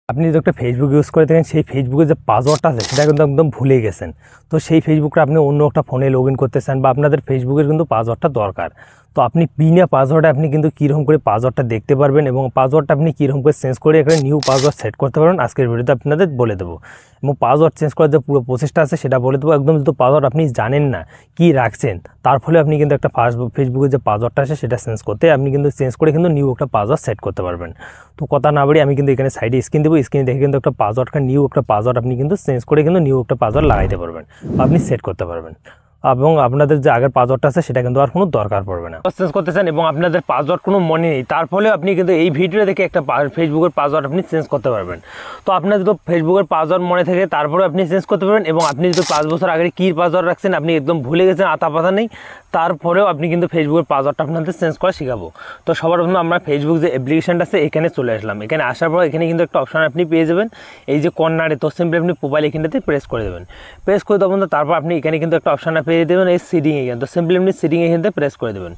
আপনি যদি একটা ফেসবুক ইউজ করে থাকেন, সেই ফেসবুকের যে পাসওয়ার্ডটা আছে সেটা কিন্তু একদম ভুলে গেছেন। তো সেই ফেসবুকটা আপনি অন্য একটা ফোনে লগ ইন করতে চান বা আপনাদের ফেসবুকের কিন্তু পাসওয়ার্ডটা দরকার। তো আপনি বিনা পাসওয়ার্ডে আপনি কিন্তু কীরকম করে পাসওয়ার্ডটা দেখতে পারবেন এবং পাসওয়ার্ডটা আপনি কীরকম করে চেঞ্জ করে এখানে নিউ পাসওয়ার্ড সেট করতে পারবেন, আজকের ভিডিওতে আপনাদের বলে দেবো। এবং পাসওয়ার্ড চেঞ্জ করার যে পুরো প্রসেসটা আছে সেটা বলে দেবো। একদম যদি পাসওয়ার্ড আপনি জানেন না কী রাখছেন, তার ফলে আপনি কিন্তু একটা ফেসবুকের যে পাসওয়ার্ডটা আছে সেটা চেঞ্জ করতে আপনি কিন্তু চেঞ্জ করে কিন্তু নিউ একটা পাসওয়ার্ড সেট করতে পারবেন। তো কথা না বাড়ি আমি কিন্তু এখানে সাইডে স্ক্রিন দেবো, স্ক্রিনে দেখে কিন্তু একটা পাসওয়ার্ডটা নিউ একটা পাসওয়ার্ড আপনি কিন্তু চেঞ্জ করে কিন্তু নিউ একটা পাসওয়ার্ড লাগাইতে পারবেন, আপনি সেট করতে পারবেন এবং আপনাদের যে আগের পাসওয়ার্ডটা আছে সেটা কিন্তু আর কোনো দরকার পড়বে না। চেঞ্জ করতে চান এবং আপনাদের পাসওয়ার্ড কোনো মনে নেই, তার ফলে আপনি কিন্তু এই ভিডিও দেখে একটা ফেসবুকের পাসওয়ার্ড আপনি চেঞ্জ করতে পারবেন। তো আপনার যদি ফেসবুকের পাসওয়ার্ড মনে থাকে তারপরে আপনি চেঞ্জ করতে পারবেন এবং আপনি যদি 5 বছর আগে কী পাসওয়ার্ড রাখছেন আপনি একদম ভুলে গেছেন, আতা পাতা নেই, তারপরেও আপনি কিন্তু ফেসবুকের পাসওয়ার্ডটা আপনাদের চেঞ্জ করা শেখাবো। তো সবার প্রথমে আমরা ফেসবুক যে অ্যাপ্লিকেশনটা আছে এখানে চলে আসলাম। এখানে আসার পর এখানে কিন্তু একটা অপশন আপনি পেয়ে যাবেন, এই যে কর্নারে। তো সিম্পলি আপনি মোবাইল এখানটাতে প্রেস করে দেবেন। প্রেস করে দেবেন, তারপর আপনি এখানে কিন্তু একটা অপশন পেয়ে দেবেন এই সিডিং এখানে। তো সিম্পলি আপনি সিডিং এখানটাতে প্রেস করে দেবেন।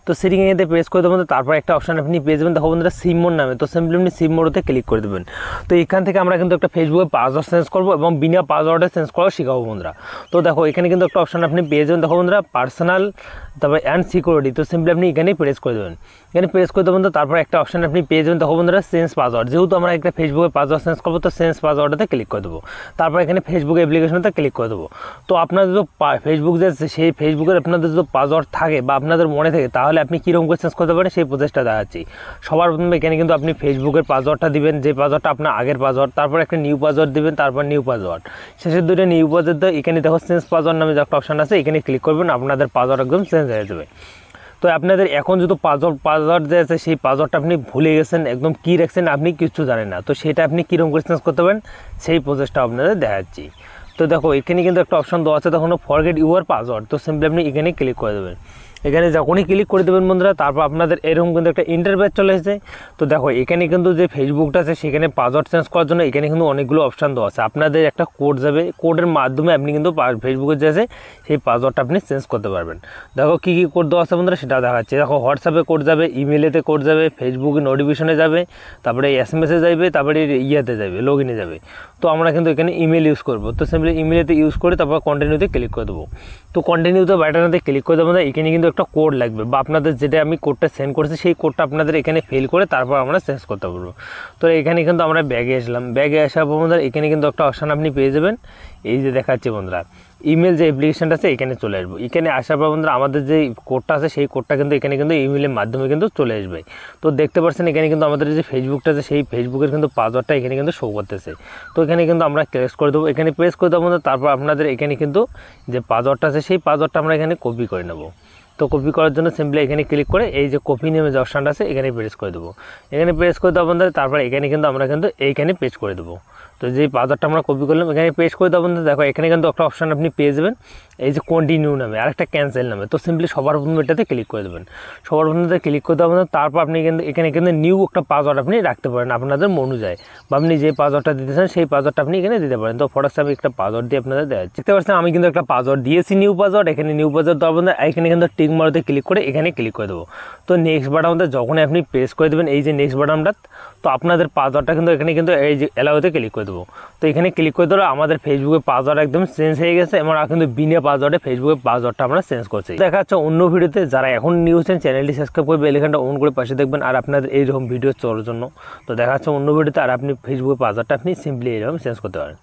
তো সিডিং এখানে প্রেস করে দেবেন, তারপর একটা অপশন আপনি পেয়ে যাবেন, দেখো বন্ধুরা সিম মোড নামে। তো সিম্পলি আপনি সিম মোডতে ক্লিক করে দেবেন। তো এখান থেকে আমরা কিন্তু একটা ফেসবুকের পাসওয়ার্ড চেঞ্জ করবো এবং বিনা পাসওয়ার্ডে চেঞ্জ করাও শেখাবো বন্ধুরা। তো দেখো এখানে কিন্তু একটা অপশন আপনি পেয়ে যাবেন, দেখো বন্ধুরা পার্সোনাল তারপর অ্যান্ড সিকিউরিটি। তো সিম্পলি আপনি এখানেই প্রেস করে দেবেন। এখানে প্রেস করে দেবেন, তো তারপর একটা অপশন আপনি পেয়ে যাবেন, দেখো বন্ধুরা চেঞ্জ পাসওয়ার্ড। যেহেতু আমরা একটা ফেসবুকের পাসওয়ার্ড চেঞ্জ করবো তো চেঞ্জ পাসওয়ার্ডে ক্লিক করে দেবো। তারপর এখানে ফেসবুক অ্যাপ্লিকেশনতে ক্লিক করে দেবো। তো আপনাদের যদি ফেসবুক যে সেই ফেসবুকের আপনাদের যদি পাসওয়ার্ড থাকে বা আপনাদের মনে থাকে তাহলে আপনি কীরকম করে চেঞ্জ করতে পারেন সেই প্রসেসটা দেখাচ্ছি। সবার প্রথমে এখানে কিন্তু আপনি ফেসবুকের পাসওয়ার্ডটা দিবেন, যে পাসওয়ার্ডটা আপনার আগের পাসওয়ার্ড, তারপর একটা নিউ পাসওয়ার্ড দিবেন, তারপর নিউ পাসওয়ার্ড, শেষের দুটো নিউ পাসওয়ার্ড। এখানে দেখো চেঞ্জ পাসওয়ার্ড নামে যে একটা অপশন আছে এখানে ক্লিক করবেন, আপনাদের পাসওয়ার্ড একদম চেঞ্জ হয়ে যাবে। তো আপনাদের এখন যদি পাসওয়ার্ড যে আছে সেই পাসওয়ার্ডটা আপনি ভুলে গেছেন, একদম কী রাখছেন আপনি কিছু জানেন না, তো সেটা আপনি কীরকম করে চেঞ্জ করতে পারেন সেই প্রসেসটা আপনাদের দেখাচ্ছি। তো দেখো এখানে কিন্তু একটা অপশন দেওয়া আছে, তখন ফরগেট ইউর পাসওয়ার্ড। তো সিম্পলি আপনি এখানে ক্লিক করে দেবেন। এখানে যখনই ক্লিক করে দেবেন বন্ধুরা, তারপর আপনাদের এরকম কিন্তু একটা ইন্টারফেস চলে এসেছে। তো দেখো এখানে কিন্তু যে ফেসবুকটা আছে সেখানে পাসওয়ার্ড চেঞ্জ করার জন্য এখানে কিন্তু অনেকগুলো অপশান দেওয়া আছে। আপনাদের একটা কোড যাবে, কোডের মাধ্যমে আপনি কিন্তু ফেসবুকের যে আছে সেই পাসওয়ার্ডটা আপনি চেঞ্জ করতে পারবেন। দেখো কী কী কোড দেওয়া আছে বন্ধুরা সেটা দেখাচ্ছে। দেখো হোয়াটসঅ্যাপে কোড যাবে, ইমেলেতে কোড যাবে, ফেসবুকে নোটিফিকেশনে যাবে, তারপরে এসএমএসে যাবে, তারপরে ইয়েতে যাবে, লগ ইনে যাবে। তো আমরা কিন্তু এখানে ইমেল ইউজ করবো। তো সিম্পলি ইমেলেতে ইউজ করে তারপর কন্টিনিউতে ক্লিক করে দেবো। তো কন্টিনিউতে বাটনটাতে ক্লিক করে দেবো। এখানে কিন্তু একটা কোড লাগবে বা আপনাদের যেটা আমি কোডটা সেন্ড করেছি সেই কোডটা আপনাদের এখানে ফিল করে তারপর আমরা চেঞ্জ করতে পারবো। তো এখানে কিন্তু আমরা ব্যাগে আসলাম। ব্যাগে আসার পর বন্ধুরা এখানে কিন্তু একটা অপশান আপনি পেয়ে যাবেন, এই যে দেখাচ্ছি বন্ধুরা ইমেল যে অ্যাপ্লিকেশনটা আছে এখানে চলে আসবো। এখানে আসার পর বন্ধুরা আমাদের যে কোডটা আছে সেই কোডটা কিন্তু এখানে কিন্তু ইমেলের মাধ্যমে কিন্তু চলে আসবে। তো দেখতে পাচ্ছেন এখানে কিন্তু আমাদের যে ফেসবুকটা আছে সেই ফেসবুকের কিন্তু পাসওয়ার্ডটা এখানে কিন্তু শো করতেছে। তো এখানে কিন্তু আমরা প্রেস করে দেবো। এখানে প্রেস করে দেবো, তারপর আপনাদের এখানে কিন্তু যে পাসওয়ার্ডটা আছে সেই পাসওয়ার্ডটা আমরা এখানে কপি করে নেব। তো কপি করার জন্য সিম্পলি এখানে ক্লিক করে এই যে কপি নেমে যে অপশানটা আছে এখানে প্রেস করে দেবো। এখানে প্রেস করে দেবো বন্ধুরা, তারপর এখানে কিন্তু আমরা কিন্তু এইখানে পেস্ট করে দেবো। তো যেই পাসওয়ার্ডটা আমরা কপি করলাম এখানে পেস্ট করে দেবো বন্ধুরা। দেখো এখানে কিন্তু একটা অপশান আপনি পেয়ে যাবেন, এই যে কন্টিনিউ নামে আর একটা ক্যান্সেল নামে। তো সিম্পলি সবার প্রথমে এটাতে ক্লিক করে দেবেন। সবার প্রথমে ক্লিক করে দেবো, তারপর আপনি কিন্তু এখানে কিন্তু নিউ একটা পাসওয়ার্ড আপনি রাখতে পারেন আপনাদের অনুযায়ী, বা আপনি যে পাসওয়ার্ডটা দিতে চান সেই পাসওয়ার্ডটা আপনি এখানে দিতে পারেন। তো ফটোস আমি একটা পাসওয়ার্ড দিয়ে আপনাদের দেখতে পাচ্ছেন আমি কিন্তু একটা পাসওয়ার্ড দিয়েছি, নিউ পাসওয়ার্ড। এখানে নিউ পাসওয়ার্ড দেওয়ার বন্ধুরা এখানে কিন্তু টিক মারতে ক্লিক করে এখানে ক্লিক করে দেবো। তো নেক্সট বাটনটা যখনই আপনি প্রেস করে দেবেন এই যে নেক্সট বাটনটা, তো আপনাদের পাসওয়ার্ডটা কিন্তু এখানে কিন্তু এই যে অ্যালাউতে ক্লিক করে দেবো। তো এখানে ক্লিক করে দিলে আমাদের ফেসবুকের পাসওয়ার্ড একদম চেঞ্জ হয়ে গেছে এবং কিন্তু বিনা পাসওয়ার্ডে ফেসবুকের পাসওয়ার্ডটা আমরা চেঞ্জ করছি। দেখা যাচ্ছে অন্য ভিডিওতে। যারা এখন নিউ আছেন চ্যানেলটি সাবস্ক্রাইব করবে, এখানটা অন করে পাশে দেখবেন আর আপনাদের এইরকম ভিডিও চলার জন্য। তো দেখা যাচ্ছে অন্য ভিডিওতে, আর আপনি ফেসবুকের পাসওয়ার্ডটা আপনি সিম্পলি এরকম চেঞ্জ করতে পারেন।